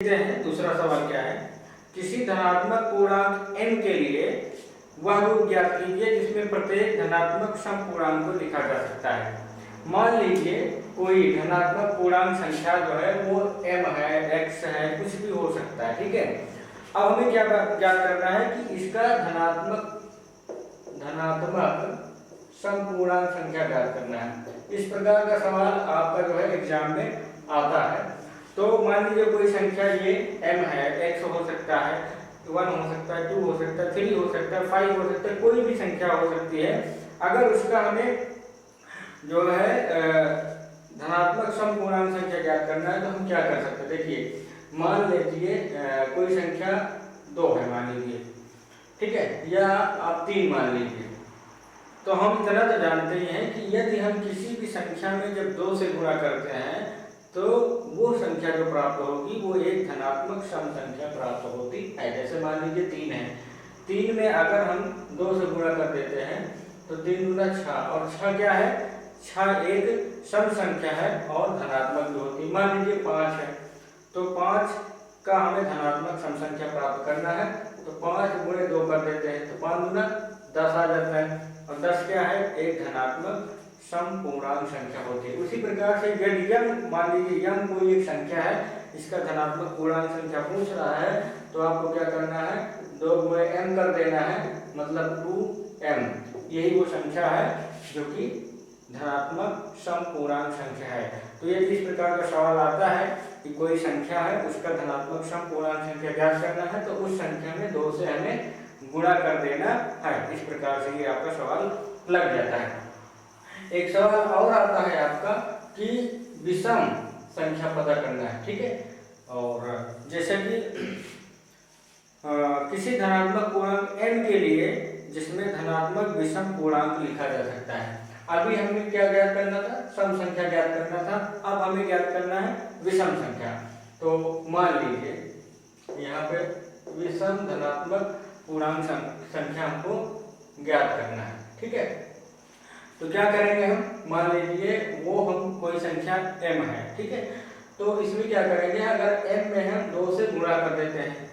देखते हैं दूसरा सवाल क्या है। किसी धनात्मक पूर्णांक n के लिए वह रूप ज्ञात कीजिए जिसमें प्रत्येक धनात्मक समपूर्णांक को लिखा जा सकता है। मान लीजिए कोई धनात्मक पूर्णांक संख्या जो है वो m है, x है, कुछ भी हो सकता है, ठीक है। अब हमें क्या ज्ञात करना है कि इसका धनात्मक समपूर्णांक संख्या ज्ञात करना है। इस प्रकार का सवाल आपका जो है एग्जाम में आता है। तो मान लीजिए कोई संख्या ये m है, x हो सकता है, 1 हो सकता है, 2 हो सकता है, 3 हो सकता है, 5 हो सकता है, कोई भी संख्या हो सकती है। अगर उसका हमें जो है धनात्मक समपूर्णांक संख्या ज्ञात करना है तो हम क्या कर सकते हैं। देखिए मान लीजिए कोई संख्या 2 है मान लीजिए, ठीक है, या आप 3 मान लीजिए। तो हम इतना तो जानते ही हैं कि यदि हम किसी भी संख्या में जब 2 से गुणा करते हैं तो वो संख्या जो प्राप्त होगी वो एक धनात्मक सम संख्या प्राप्त होती है। जैसे मान लीजिए 3 है, 3 में अगर हम 2 से गुणा कर देते हैं तो 3 दूना 6, और 6 क्या है, 6 एक सम संख्या है और धनात्मक भी होती है। मान लीजिए 5 है तो 5 का हमें धनात्मक सम संख्या प्राप्त करना है तो 5 गुणे 2 कर देते हैं तो 5 दूना 10 आ जाता है, और 10 क्या है, एक धनात्मक समपूर्णांक संख्या होती है। उसी प्रकार से यदि यम मान लीजिए यम कोई एक संख्या है, इसका धनात्मक पूर्णांक संख्या पूछ रहा है तो आपको क्या करना है, 2 गुणे m कर देना है, मतलब 2m। यही वो संख्या है जो कि धनात्मक समपूर्णांक संख्या है। तो यदि इस प्रकार का सवाल आता है कि कोई संख्या है उसका धनात्मक समपूर्णांक संख्या ज्ञात करना है तो उस संख्या में 2 से हमें गुणा कर देना है। इस प्रकार से ये आपका सवाल लग जाता है। एक सवाल और आता है आपका कि विषम संख्या पता करना है, ठीक है। और जैसे कि किसी धनात्मक पूर्णांक n के लिए जिसमें धनात्मक विषम पूर्णांक लिखा जा सकता है। अभी हमें क्या ज्ञात करना था, सम संख्या ज्ञात करना था, अब हमें ज्ञात करना है विषम संख्या। तो मान लीजिए यहाँ पे विषम धनात्मक पूर्णांक संख्या हमको ज्ञात करना है, ठीक है। तो क्या करेंगे हम, मान लीजिए वो हम कोई संख्या m है, ठीक है। तो इसमें क्या करेंगे, अगर m में हम 2 से गुणा कर देते हैं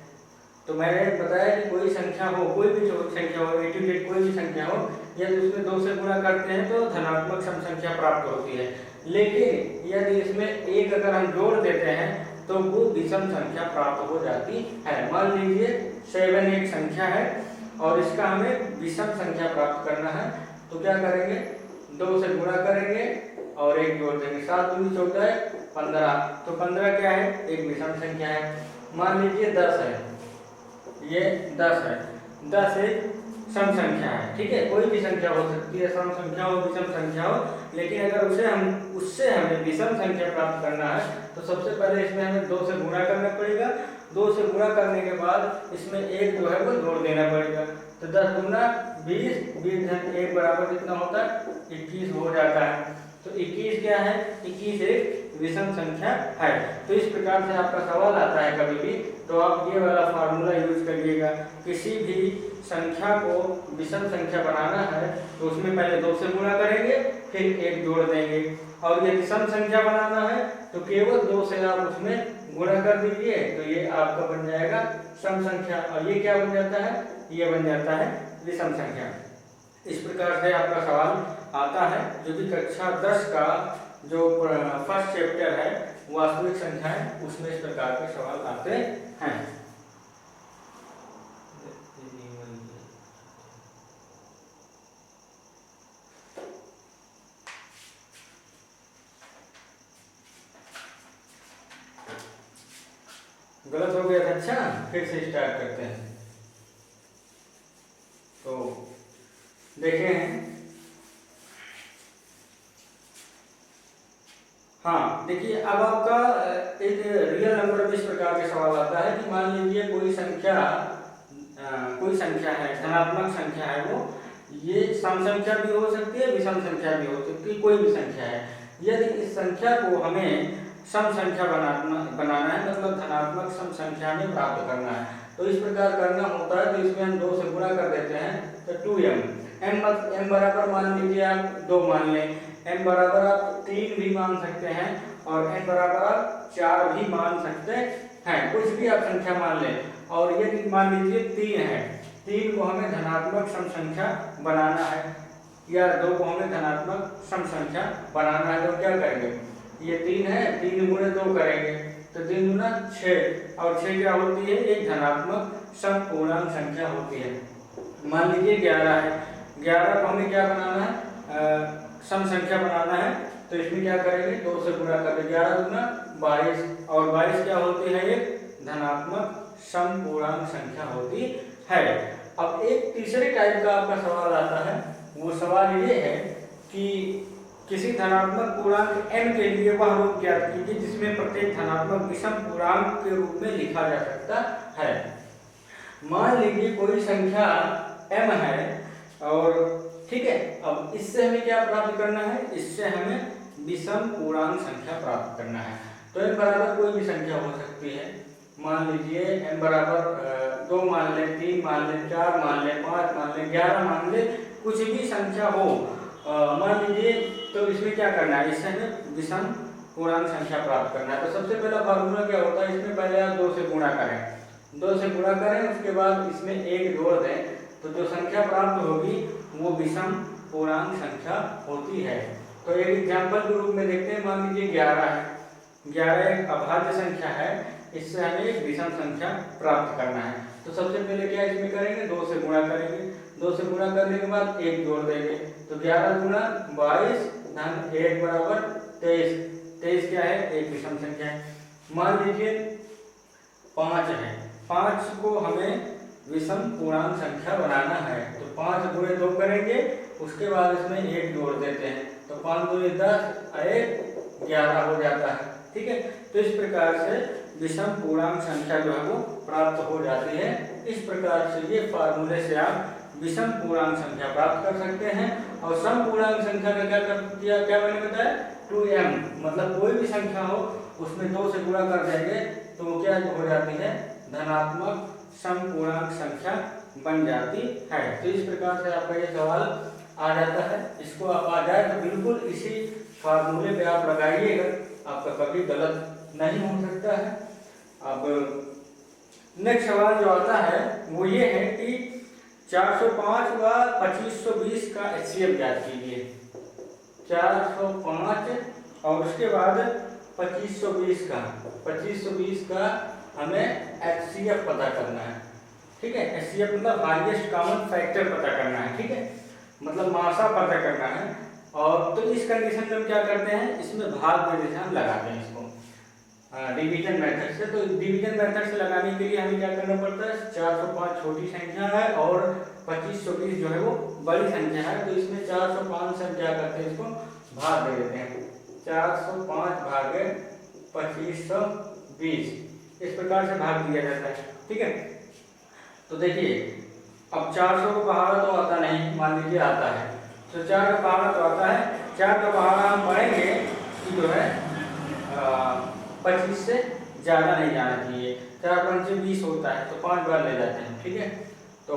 तो मैंने बताया कि कोई संख्या हो, कोई भी संख्या हो, ए टू जेड कोई भी संख्या हो, यदि उसमें 2 से गुणा करते हैं तो धनात्मक सम संख्या प्राप्त होती है। लेकिन यदि इसमें 1 अगर हम जोड़ देते हैं तो वो विषम संख्या प्राप्त हो जाती है। मान लीजिए 7 एक संख्या है और इसका हमें विषम संख्या प्राप्त करना है तो क्या करेंगे, 2 से गुणा करेंगे और 1 जोड़ देंगे, 7 दूनी 14 15। तो 15 क्या है, एक विषम संख्या है। मान लीजिए 10 है, ये 10 है, 10 एक सम संख्या है, ठीक है। कोई भी संख्या हो सकती है, सम संख्या हो, विषम संख्या हो, लेकिन अगर उससे हमें विषम संख्या प्राप्त करना है तो सबसे पहले इसमें हमें 2 से गुणा करना पड़ेगा। 2 से गुणा करने के बाद इसमें 1 जो है वो जोड़ देना पड़ेगा। तो 10 दूना 20, 20 धन 1 बराबर कितना होता है, 21 हो जाता है। तो 21 क्या है, 21 एक विषम संख्या है। तो इस प्रकार से आपका सवाल आता है कभी भी तो आप ये वाला फार्मूला यूज करिएगा। किसी भी संख्या को विषम संख्या बनाना है तो उसमें पहले 2 से गुणा करेंगे फिर 1 जोड़ देंगे, और यदि सम संख्या बनाना है तो केवल 2 से आप उसमें गुणा कर दीजिए तो ये आपका बन जाएगा सम संख्या, और ये क्या बन जाता है, ये बन जाता है विषम संख्या। इस प्रकार से आपका सवाल आता है जो कि कक्षा 10 का जो फर्स्ट चैप्टर है वास्तविक संख्याएं, उसमें इस प्रकार के सवाल आते हैं। गलत हो गया था, अच्छा फिर से स्टार्ट करते हैं। तो देखे हैं, हाँ देखिए अब आपका एक रियल नंबर में इस प्रकार के सवाल आता है कि मान लीजिए कोई संख्या है, धनात्मक संख्या है, वो ये सम संख्या भी हो सकती है, विषम संख्या भी हो सकती है, कोई भी संख्या है। यदि इस संख्या को हमें सम संख्या बनाना है, मतलब धनात्मक सम संख्या में प्राप्त करना है, तो इस प्रकार करना होता है। तो इसमें हम 2 से गुणा कर देते हैं तो 2m, m बराबर मान लीजिए आप 2 मान लें, m बराबर आप 3 भी मान सकते हैं और n बराबर आप 4 भी मान सकते है, कुछ भी आप संख्या मान लें। और ये मान लीजिए 3 है, 3 को हमें धनात्मक सम संख्या बनाना है, या 2 को हमें धनात्मक सम संख्या बनाना है। तो क्या करेंगे, ये 3 है, 3 गुणे 2 करेंगे तो 3 गुना 6, और 6 क्या होती है, एक धनात्मक सम पूर्णांक संख्या होती है। मान लीजिए 11 है, 11 को हमें क्या बनाना है, सम संख्या बनाना है। तो इसमें क्या करेंगे, 2 से गुणा करेंगे, 11 गुना 22, और 22 क्या होती है, एक धनात्मक सम पूर्णांक संख्या होती है। अब एक तीसरे टाइप का आपका सवाल आता है, वो सवाल ये है कि किसी धनात्मक पूर्णांक n के लिए वह रूप ज्ञात कीजिए जिसमें प्रत्येक धनात्मक विषम पूर्णांक के रूप में लिखा जा सकता है। मान लीजिए कोई संख्या m है, और ठीक है, अब इससे हमें क्या प्राप्त करना है, इससे हमें विषम पूर्णांक संख्या प्राप्त करना है। तो n बराबर कोई भी संख्या हो सकती है, मान लीजिए n बराबर 2 मान लें, 3 मान लें, 4 मान लें, 5 मान लें, 11 मान लें, कुछ भी संख्या हो मान लीजिए। तो इसमें क्या करना है, इससे हमें विषम पूर्णांक संख्या प्राप्त करना है। तो सबसे पहला फार्मूला क्या होता है, इसमें पहले आप 2 से गुणा करें, 2 से गुणा करें, उसके बाद इसमें 1 जोड़ दें, तो जो संख्या प्राप्त होगी वो विषम पूर्णांक संख्या होती है। तो एक एग्जाम्पल के रूप में देखते हैं, मान लीजिए 11 है, 11 एक अभाज्य संख्या है, इससे हमें एक विषम संख्या प्राप्त करना है। तो सबसे पहले क्या इसमें करेंगे, 2 से गुणा करेंगे, 2 से गुणा करने के बाद 1 जोड़ देंगे, तो 11 गुना 22 धन 1 बराबर 23, 23 क्या है, एक विषम संख्या है। मान लीजिए 5 है, 5 को हमें विषम पूर्णांक संख्या बनाना है, तो 5 गुणे 2 करेंगे, उसके बाद इसमें 1 जोड़ देते हैं, तो 5 दूनी 10, 1 11 हो जाता है। ठीक है, तो इस प्रकार से विषम पूर्णांक संख्या जो है वो प्राप्त हो जाती है। इस प्रकार से ये फार्मूले से आप विषम पूर्णांक संख्या प्राप्त कर सकते हैं। और सम पूर्णांक संख्या का क्या मैंने बताया, 2m, मतलब कोई भी संख्या हो उसमें 2 से गुणा कर देंगे तो वो क्या हो जाती है, धनात्मक सम पूर्णांक संख्या बन जाती है। तो इस प्रकार से आपका ये सवाल आ जाता है। इसको आप आ जाए तो बिल्कुल इसी फार्मूले पे आप लगाइएगा, आपका कभी गलत नहीं हो सकता है। अब नेक्स्ट सवाल जो आता है वो ये है कि 405 व 2520 का HCF ज्ञात कीजिए। 405 और उसके बाद 2520 का हमें HCF पता करना है। ठीक है, HCF मतलब हाईएस्ट कॉमन फैक्टर पता करना है। ठीक है, मतलब मासा पता करना है। और तो इस कंडीशन में हम क्या करते हैं, इसमें भाग में जैसे हम लगाते हैं इसको डिवीजन मेथड से। तो डिवीजन मेथड से लगाने के लिए हमें क्या करना पड़ता है, 405 छोटी संख्या है और 2520 जो है वो बड़ी संख्या है। तो इसमें 405 से हम क्या करते हैं, इसको भाग दे देते हैं, 405 भागे 2520, इस प्रकार से भाग दिया जाता है। ठीक है, तो देखिए अब 400 को पहाड़ा तो आता नहीं, मान लीजिए आता है, तो 4 का पहाड़ा तो आता है, 4 का पहाड़ा हम पढ़ेंगे कि जो है 25 से ज़्यादा नहीं जाना चाहिए। 4 पंचे 20 होता है, तो 5 बार ले जाते हैं। ठीक है, तो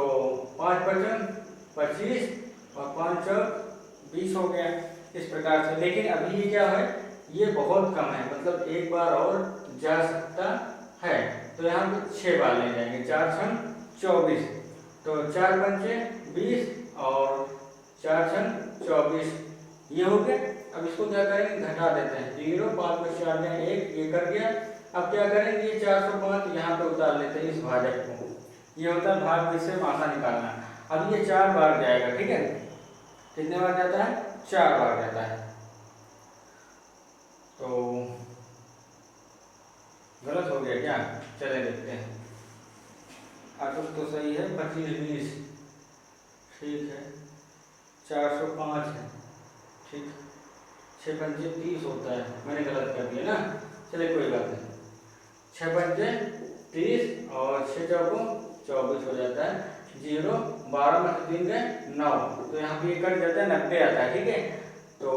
5 पचम 25 और 5 चौक 20 हो गया इस प्रकार से। लेकिन अभी ये क्या है, ये बहुत कम है, मतलब एक बार और जा सकता है। तो यहाँ पे 6 बार ले जाएंगे, 4 छम 24, तो 4 पंचे 20 और 4 छम 24, ये हो गया। अब इसको क्या करेंगे, घटा देते हैं, 0 5 में 4 में 1, ये कर गया। अब क्या करेंगे, ये 405 यहाँ पे उतार लेते हैं इस भाजक को, ये होता है भाग में से मासा निकालना। अब ये 4 बार जाएगा। ठीक है, कितने बार जाता है, 4 बार जाता है। तो गलत हो गया क्या, चले देखते हैं। तो सही है, 25 20, ठीक है, 405 है, ठीक, 6 पंचे 30 होता है, मैंने गलत कर दिया ना, चलिए कोई बात नहीं, 6 पंचे 30 और 6 चौको 24 हो जाता है। 0 12 में 3 गए 9, तो यहाँ पे कट जाता है, 90 आता है। ठीक है, तो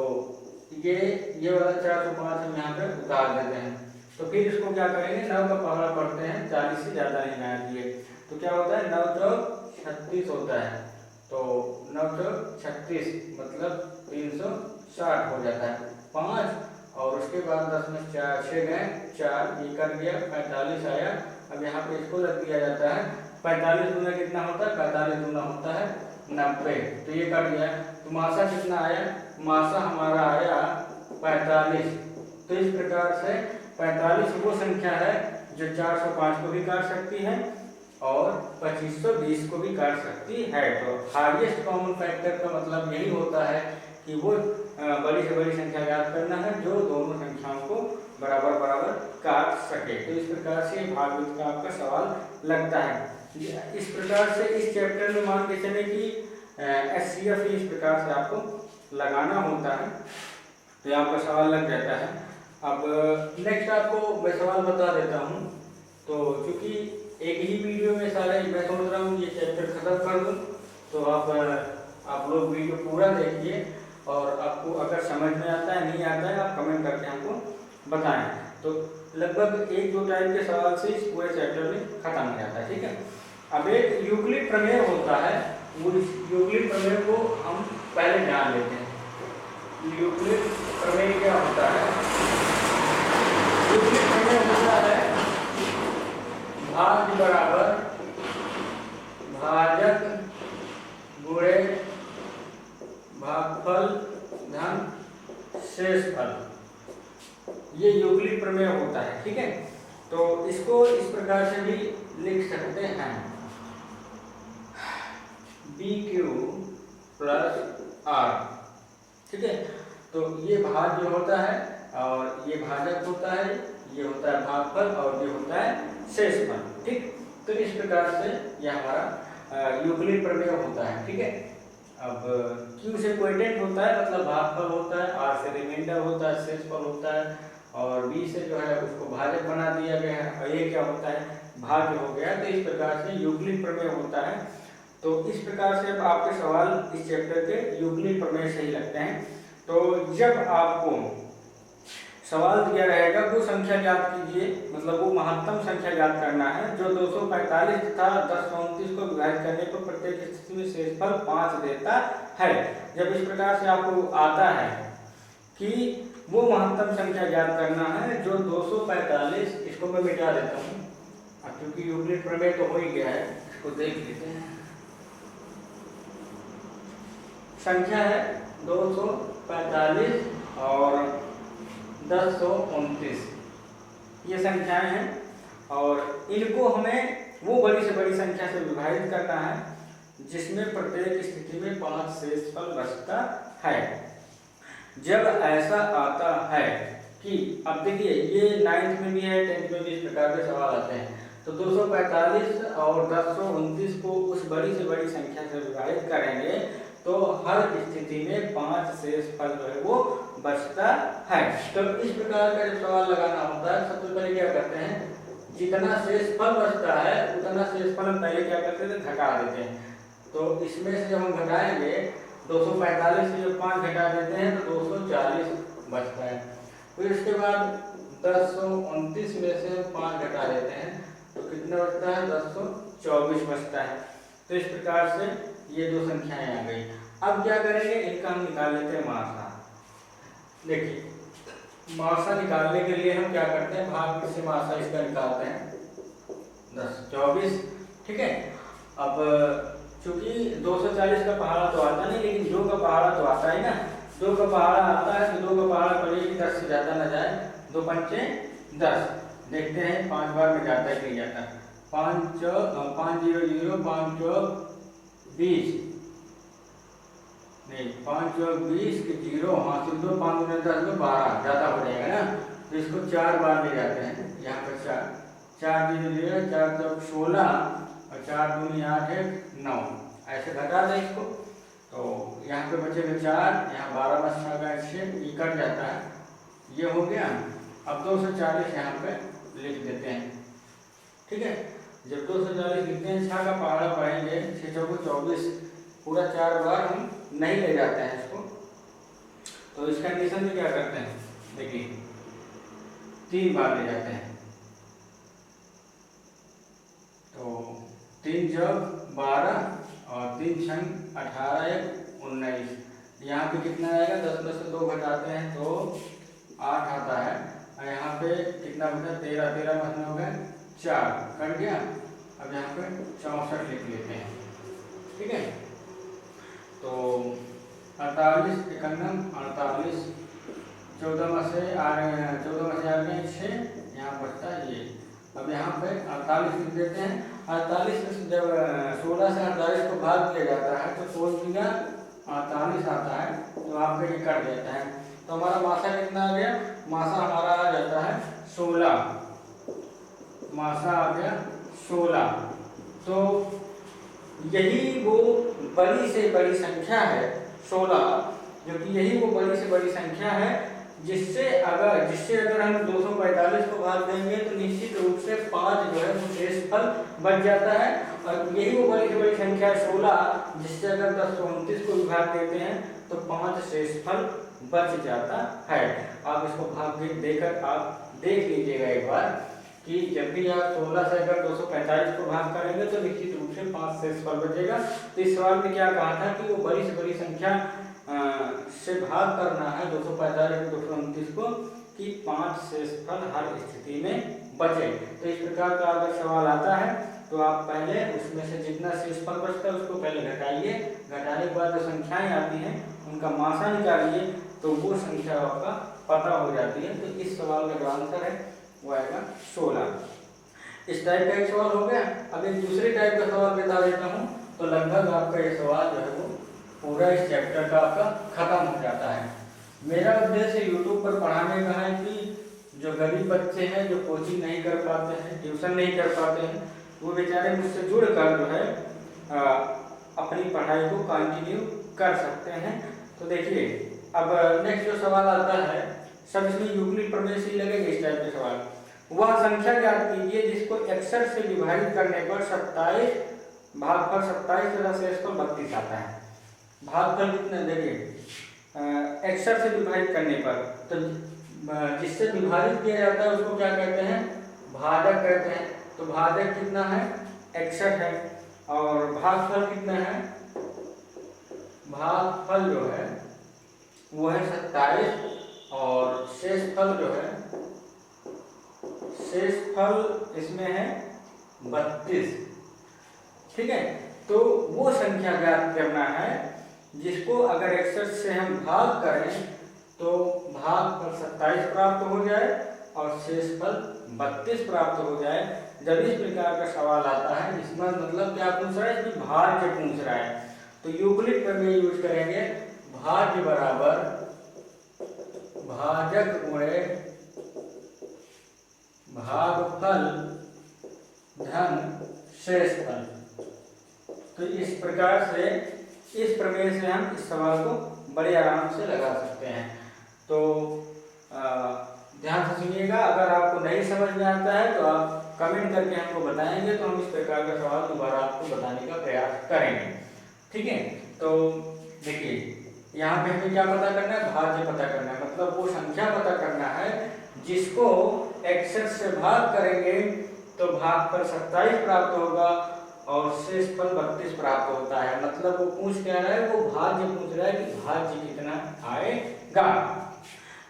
ये वाला 405 हम यहाँ पे उतार देते हैं। तो फिर इसको क्या करेंगे, 9 का पहाड़ा पढ़ते हैं, 40 से ज़्यादा नहीं आना चाहिए। तो क्या होता है, 9 चौक 36 होता है, तो 9 चौक 36 मतलब 360 हो जाता है। 5 और उसके बाद 10 में 4 6 गए 4, ये कर गया 45 आया। अब यहाँ पे इसको रख दिया जाता है, 45 गुना कितना होता है, 45 गुना होता है 90, तो ये कट गया। तो मासा कितना आया, मासा हमारा आया 45। तो इस प्रकार से 45 वो संख्या है जो 405 को भी काट सकती है और 2520 को भी काट सकती है। तो हाईएस्ट कॉमन फैक्टर का मतलब यही होता है कि वो बड़ी से बड़ी संख्या ज्ञात करना है जो दोनों संख्याओं को बराबर बराबर काट सके। तो इस प्रकार से भागवत का आपका सवाल लगता है। इस प्रकार से इस चैप्टर में मान के चले कि HCF इस प्रकार से आपको लगाना होता है, तो आपका सवाल लग जाता है। अब नेक्स्ट आपको मैं सवाल बता देता हूँ। तो चूंकि एक ही वीडियो में सारे मैं सोच रहा हूँ ये चैप्टर खत्म कर दूँ, तो आप लोग वीडियो पूरा देखिए और आपको अगर समझ में आता है नहीं आता है आप कमेंट करके हमको बताएं। तो लगभग 1-2 टाइप के सवाल से इस पूरे चैप्टर में खत्म हो जाता है। ठीक है। अब एक यूक्लिड प्रमेय होता है, वो यूक्लिड प्रमेय को हम पहले जान लेते हैं। यूक्लिड प्रमेय क्या होता है? यूक्लिड प्रमेय होता है भाज्य बराबर भाजक गुणे भागफल धन शेषफल, ये यूक्लिड प्रमेय होता है। ठीक है। तो इसको इस प्रकार से भी लिख सकते हैं, BQ + R। ठीक है। तो ये भाज्य होता है और ये भाजक होता है, ये होता है भागफल और ये होता है शेषफल। ठीक। तो इस प्रकार से यह हमारा यूक्लिड प्रमेय होता है। ठीक है। अब Q से क्वोटिएंट होता है मतलब भागफल होता है, R से रिमाइंडर होता है, शेषफल होता है और B से जो है उसको भाजक बना दिया गया है और ये क्या होता है, भाज्य हो गया। तो इस प्रकार से यूक्लिड प्रमेय होता है। तो इस प्रकार से आपके सवाल इस चैप्टर के यूक्लिड प्रमेय से ही लगते हैं। तो जब आपको सवाल दिया रहेगा वो संख्या ज्ञात कीजिए, मतलब वो महत्तम संख्या ज्ञात करना है जो 245 तथा 1029 को विभाजित करने पर प्रत्येक स्थिति में शेषफल 5 देता है। जब इस प्रकार से आपको आता है कि वो महत्तम संख्या ज्ञात करना है जो 245, इसको मैं मिटा देता हूँ क्योंकि यूक्लिड प्रमेय तो हो ही गया है, इसको देख लेते हैं। संख्या है 245 और 1029, ये संख्याएं हैं और इनको हमें वो बड़ी से बड़ी संख्या से विभाजित करना है जिसमें प्रत्येक स्थिति में 5 शेषफल बचता है। जब ऐसा आता है कि अब देखिए ये 9th में भी है 10th में भी इस प्रकार के सवाल आते हैं, तो 245 और 1029 को उस बड़ी से बड़ी संख्या से विभाजित करेंगे तो हर स्थिति में 5 शेषफल जो है वो बचता है। तो इस प्रकार का जब सवाल लगाना होता है सबसे पहले क्या करते हैं, जितना शेषफल बचता है उतना शेषफल हम पहले क्या करते थे, घटा देते हैं। तो इसमें से जब हम घटाएंगे 245 से जब 5 घटा देते हैं तो 240 बचता है। फिर इसके बाद 1029 में से 5 घटा देते हैं तो कितना बचता है, 1024 बचता है। तो इस प्रकार से ये दो संख्याएं आ गई। अब क्या करेंगे, इनका हम निकाल लेते हैं मासा। देखिए मासा निकालने के लिए हम क्या करते हैं, भाग से मासा इसका निकालते हैं 1024। ठीक है। अब चूंकि 240 का पहाड़ा तो आता नहीं लेकिन 2 का पहाड़ा तो आता है ना, 2 का पहाड़ा आता है तो 2 का पहाड़ा पड़ेगी 10 से ज्यादा ना जाए, 2 पंचे 10। देखते हैं 5 बार में जाता है कि नहीं जाता। 5 0 0 5 4 20 नहीं 5 4 20 के 0, हाँ सिर्फ 2 5 10 12 ज़्यादा हो जाएगा ना, तो इसको 4 बार ले जाते हैं। यहाँ पर 4 4 0 0 4 4 16 और 4 दूनी 8 1 9, ऐसे घटा दें इसको तो यहाँ पे बचेगा 4, यहाँ 12 में 6 का 6 ये कट जाता है, ये हो गया। अब 240 यहाँ पे लिख देते हैं। ठीक है। जब 240 लिखते हैं 6 का पहाड़ा पढ़ेंगे 6 चौको 24, पूरा 4 बार हम नहीं ले जाते हैं इसको। तो इस कंडीशन में क्या करते हैं, देखिए 3 बार ले जाते हैं। तो 3 जब 12 और 3 छंग 18 1 19, यहाँ पे कितना आएगा, 10 में से 2 घटाते हैं तो 8 आता है और यहाँ पे कितना बचा 13, 13 में हो गए 4 कट गया। अब यहाँ पे 64 लिख लेते हैं, ठीक है। तो 48 51 48 14 में से आ गए 6, यहाँ बचता है ये। अब यहाँ पे 48 लिख देते हैं। 48 जब 16 से 48 को भाग दिया जाता है तो 48 आता है, तो आपका ये कट जाता है। तो हमारा मासा कितना आ गया, मासा हमारा आ जाता है 16, मासा आ गया 16। तो यही वो बड़ी से बड़ी संख्या है 16, जो कि यही वो बड़ी से बड़ी संख्या है जिससे अगर हम 245 को भाग देंगे तो निश्चित रूप से 5 जो है वो शेषफल बच जाता है। और यही वो बड़ी से बड़ी संख्या 16 जिससे अगर 1029 को भाग देते हैं तो 5 शेषफल बच जाता है। आप इसको भाग देकर आप देख लीजिएगा एक बार कि जब भी आप 16 से अगर 245 को भाग करेंगे तो निश्चित रूप से 5 शेषफल बचेगा। तो इस सवाल में क्या कहा था कि वो बड़ी से बड़ी संख्या से भाग करना है 245 229 को कि 5 शेषफल हर स्थिति में बचे। तो इस प्रकार का अगर सवाल आता है तो आप पहले उसमें से जितना शेषफल बचता है उसको पहले घटाइए, घटाने के बाद जो संख्याएं आती हैं उनका मासा निकालिए तो वो संख्या आपका पता हो जाती है। तो इस सवाल का जो आंसर है वो आएगा 16। इस टाइप का एक सवाल हो गया। अब एक दूसरे टाइप का सवाल बता देता हूँ, तो लगभग आपका ये सवाल जो है वो पूरा इस चैप्टर का आपका खत्म हो जाता है। मेरा उद्देश्य यूट्यूब पर पढ़ाने का है कि जो गरीब बच्चे हैं, जो कोचिंग नहीं कर पाते हैं, ट्यूशन नहीं कर पाते हैं, वो बेचारे मुझसे जुड़कर जो है अपनी पढ़ाई को कंटिन्यू कर सकते हैं। तो देखिए अब नेक्स्ट जो सवाल आता है, सब इसमें यूक्लिड प्रमेय से ही लगेंगे इस टाइप के सवाल। वह संख्या ज्ञात कीजिए जिसको 61 से विभाजित करने पर 27 भागफल 27 तथा शेषफल 32 आता है। भागफल कितने देखिए 61 से विभाजित करने पर, तो जिससे विभाजित किया जाता है उसको क्या कहते हैं, भाजक कहते हैं। तो भाजक कितना है 61 है और भागफल कितना है, भागफल जो है वो है 27 और शेषफल जो है, शेषफल इसमें है 32, ठीक है। तो वो संख्या ज्ञात करना है जिसको अगर 61 से हम भाग करें तो भागफल 27 प्राप्त हो जाए और शेषफल 32 प्राप्त हो जाए। जब इस प्रकार का सवाल आता है, इसमें मतलब क्या पूछ रहा है, इसमें भाज्य पूछ रहा है, तो यूक्लिड प्रमेय यूज करेंगे। भाज्य बराबर भाजक गुणे भागफल धन शेषफल। तो इस प्रकार से इस प्रमेय से हम इस सवाल को बड़े आराम से लगा सकते हैं। तो ध्यान से सुनिएगा, अगर आपको नहीं समझ में आता है तो आप कमेंट करके हमको बताएंगे तो हम इस प्रकार का सवाल दोबारा आपको बताने का प्रयास करेंगे, ठीक है। तो देखिए यहाँ पे हमें क्या पता करना है, भाज्य पता करना है, मतलब वो संख्या पता करना है जिसको 61 से भाग करेंगे तो भागफल 27 प्राप्त होगा और शेषफल 32 प्राप्त होता है। मतलब वो पूछ क्या रहा है, वो भाज्य पूछ रहा है कि भाज्य कितना आएगा।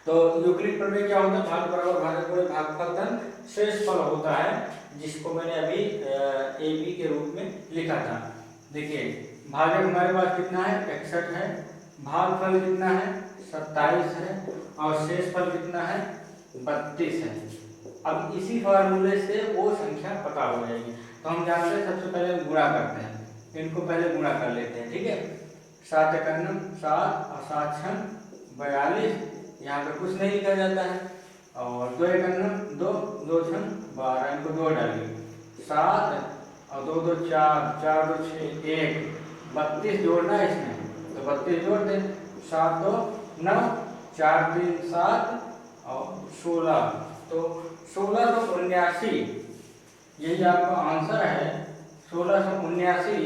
तो यूक्लिड प्रमेय क्या होता है, भाज्य बराबर भाजक गुणे भागफल धन शेषफल होता है, जिसको मैंने अभी ए बी के रूप में लिखा था। देखिए भाजक हमारे पास कितना है 61 है, भागफल कितना है 27 है और शेषफल कितना है 32 है। अब इसी फार्मूले से वो संख्या पता हो जाएगी। तो हम जानते हैं सबसे पहले गुणा करते हैं, इनको पहले गुणा कर लेते हैं, ठीक है। 7 एकम 7 और 7 छन 42, यहाँ पे कुछ नहीं लिखा जाता है, और 2 एकम 2 2 छन 12, इनको 2 डालिए, 7 और 2 2 4 4 2 6 1, 32 जोड़ना है इसमें, तो 32 जोड़ दें, 7 2 9 4 3 7 और 16, तो 1679 यही आपका आंसर है 1679।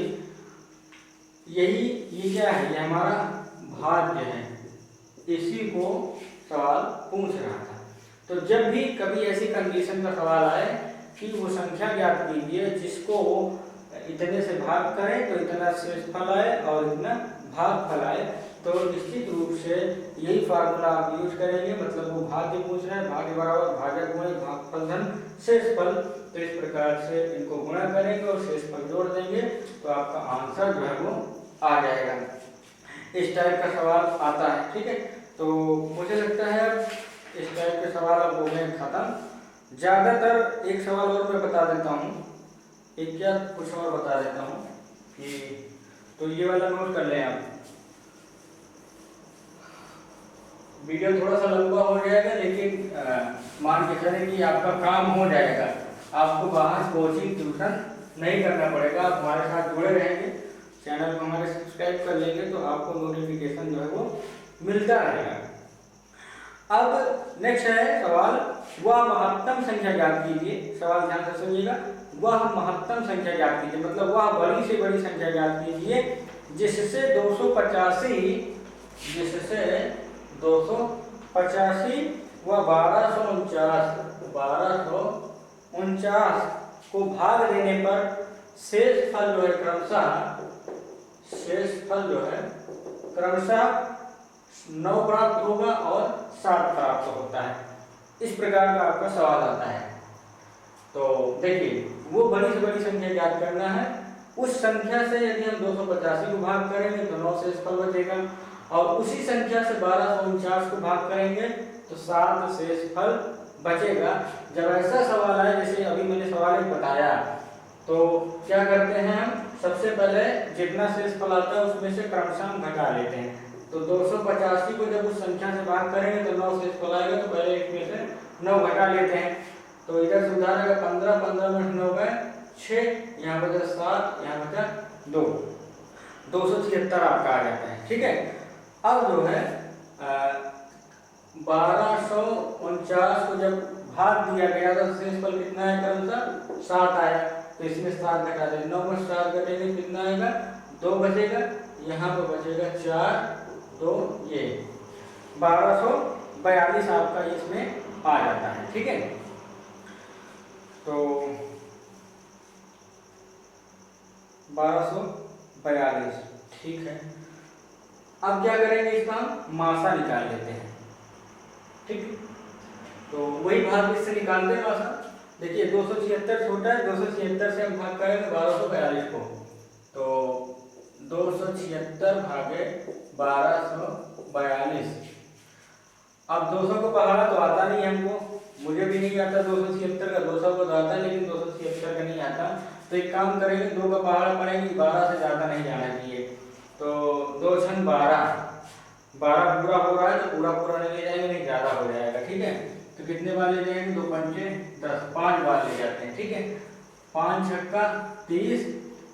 ये क्या है, ये हमारा भाज्य है, इसी को सवाल पूछ रहा था। तो जब भी कभी ऐसी कंडीशन का सवाल आए कि वो संख्या ज्ञात कीजिए जिसको इतने से भाग करें तो इतना शेषफल आए और इतना भागफल आए, तो निश्चित रूप से यही फार्मूला आप यूज करेंगे, मतलब वो भाग्य पूछ रहा है, भाग्य बराबर भाजक गुणे भागफल धन शेषफल। तो इस प्रकार से इनको गुणा करेंगे और शेषफल जोड़ देंगे तो आपका आंसर जो है वो आ जाएगा। इस टाइप का सवाल आता है, ठीक है। तो मुझे लगता है इस टाइप के सवाल अब हो गए खत्म। ज्यादातर एक सवाल और मैं बता देता हूँ, एक क्या कुछ और बता देता हूँ कि तो ये वाला नोट कर लें आप। वीडियो थोड़ा सा लंबा हो जाएगा, लेकिन मान के चलें कि आपका काम हो जाएगा, आपको बाहर कोचिंग ट्यूशन नहीं करना पड़ेगा, आप हमारे साथ जुड़े रहेंगे, चैनल को हमारे सब्सक्राइब कर लेंगे तो आपको नोटिफिकेशन जो है वो मिलता रहेगा। अब नेक्स्ट है सवाल, वह महत्तम संख्या ज्ञात कीजिए। सवाल ध्यान से सुनिएगा, वह महत्तम संख्या ज्ञात कीजिए, मतलब वह बड़ी से बड़ी संख्या ज्ञात कीजिए जिससे 285 व 1249 को भाग देने पर शेषफल जो है क्रमशः 9 प्राप्त होगा और 7 प्राप्त होता है। इस प्रकार का आपका सवाल आता है। तो देखिए, वो बड़ी से बड़ी संख्या ज्ञात करना है, उस संख्या से यदि हम 285 को भाग करेंगे तो 9 शेषफल बचेगा, और उसी संख्या से 1249 को भाग करेंगे तो 7 शेषफल बचेगा। जब ऐसा सवाल आए, जैसे अभी मैंने सवाल एक बताया, तो क्या करते हैं हम, सबसे पहले जितना शेषफल आता है उसमें से क्रमशः हम घटा लेते हैं। तो 285 को जब उस संख्या से भाग करेंगे तो 9 शेषफल आएगा, तो पहले इसमें से 9 घटा लेते हैं। तो इधर से उधार आएगा 15, 15 में 9 गए 6, यहाँ बचा 7, यहाँ बचा 2, 276 आपका आ जाता है, ठीक है। अब जो है 1249 को जब भाग दिया गया तो शेषफल कितना है, क्रमशः 7 आया, तो इसमें 7 घटा देंगे, 9 में 7 घटेंगे कितना आएगा, 2 बचेगा, यहाँ पर बचेगा 4, तो ये 1242 आपका इसमें आ जाता है, ठीक है। तो 1242, ठीक है। अब क्या करेंगे, इसका मासा निकाल लेते हैं, ठीक। तो वही भाग इससे निकालते हैं मासा। देखिए 276 छोटा है, 276 से हम भाग करेंगे 1242 को, तो 276 भागे 1242। अब 200 को पहाड़ा तो आता नहीं हमको, मुझे भी नहीं आता 276 का, 200 को तो आता है लेकिन 276 का नहीं आता। तो एक काम करेंगे, 2 का पहाड़ा पड़ेंगे, 12 से ज़्यादा नहीं जाना चाहिए, तो 2 छन 12, 12 पूरा हो रहा है तो पूरा नहीं ले जाएंगे, नहीं ज़्यादा हो जाएगा, ठीक है। तो कितने बार ले जाएंगे, 2 पंचे 10, 5 बार ले जाते हैं, ठीक है। 5 छक्का 30,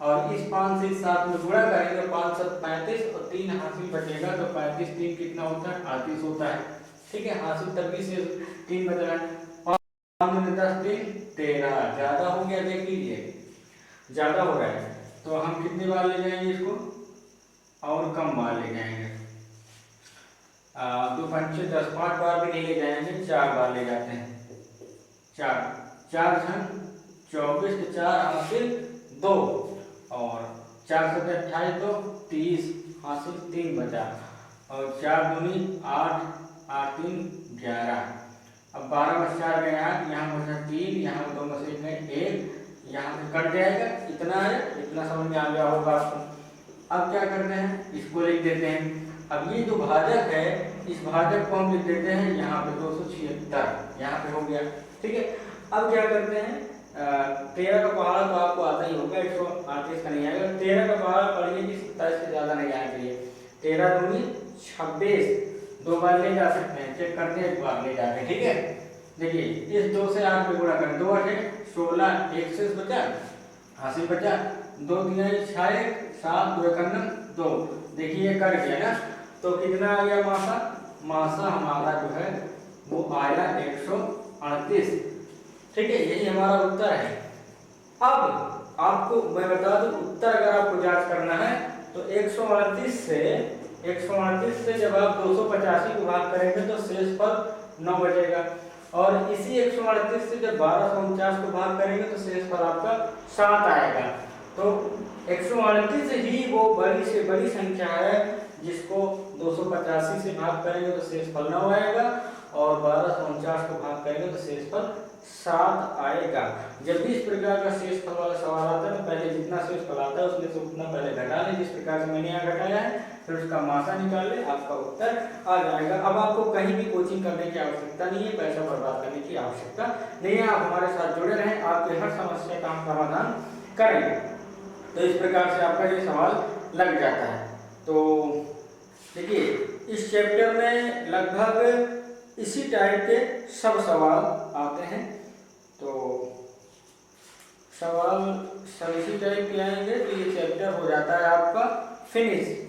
और इस 5 से 7 में गुणा करेंगे, 5 7 35 और 3 हासिल बचेगा, तो 35 3 कितना होता है, 38 होता है, ठीक है। हासिल तभी से 3 बच रहा है, 5 में 10 3 13, ज़्यादा हो गया, देख लीजिए ज़्यादा हो रहा है, तो हम कितनी बार ले जाएंगे इसको, और कम बार ले जाएंगे, 2 पंचे 10, 5 बार भी नहीं ले जाएंगे, 4 बार ले जाते हैं, 4 छन 24 के 4 हासिल 2, और 4 7 28, तो 30 हासिल 3 बचा, और 4 दूनी 8, 8 3 11। अब 12 में 4 गए 8, यहाँ बचा 3, यहाँ 2 में से गए 1, यहाँ से कट जाएगा, इतना है, इतना समझ में आ गया होगा आपको। अब क्या करते हैं, इसको लिख देते हैं। अब ये जो भाजक है, इस भाजक को हम लिख देते हैं यहाँ पे 276, यहाँ पे हो गया, ठीक है। अब क्या करते हैं, 13 का पहाड़ा तो आपको आता ही होगा, 138 का नहीं आएगा, 13 का पहाड़ा पढ़िए कि 27 से ज़्यादा नहीं आना चाहिए, 13 दूनी 26, 2 बार ले जा सकते हैं, चेक करते हैं, 1 बार ले जाते हैं, ठीक है। देखिए इस 2 से 8 में गुणा करें, 2 8 16, 1 से बचा, हासिल बचा, 2 3 6, 7 2 1 2, देखिए कर गया ना, तो कितना आ गया मासा, मासा हमारा जो है वो आया 138, ठीक है। यही हमारा उत्तर है। अब आपको मैं बता दूं, उत्तर अगर आपको जांच करना है तो 138 से जब आप 285 को भाग करेंगे तो शेषफल 9 बचेगा, और इसी 138 से जब 1249 को भाग करेंगे तो शेषफल आपका 7 आएगा। तो 138 ही वो बड़ी से बड़ी संख्या है जिसको 285 से भाग करेंगे तो शेषफल 9 आएगा और 1249 को भाग करेंगे तो शेषफल 7 आएगा। जब भी इस प्रकार का शेषफल वाला सवाल आता है तो पहले जितना शेषफल आता है उसमें से उतना पहले घटा लें, जिस प्रकार से मैंने यहाँ घटाया है, फिर उसका मासा निकाल लें, आपका उत्तर आ जाएगा। अब आपको कहीं भी कोचिंग करने की आवश्यकता नहीं है, पैसा बर्बाद करने की आवश्यकता नहीं है। आप हमारे साथ जुड़े रहें, आपकी हर समस्या का हम समाधान करेंगे। तो इस प्रकार से आपका ये सवाल लग जाता है। तो देखिए इस चैप्टर में लगभग इसी टाइप के सब सवाल आते हैं। तो सवाल सब इसी टाइप के आएंगे तो ये चैप्टर हो जाता है आपका फिनिश।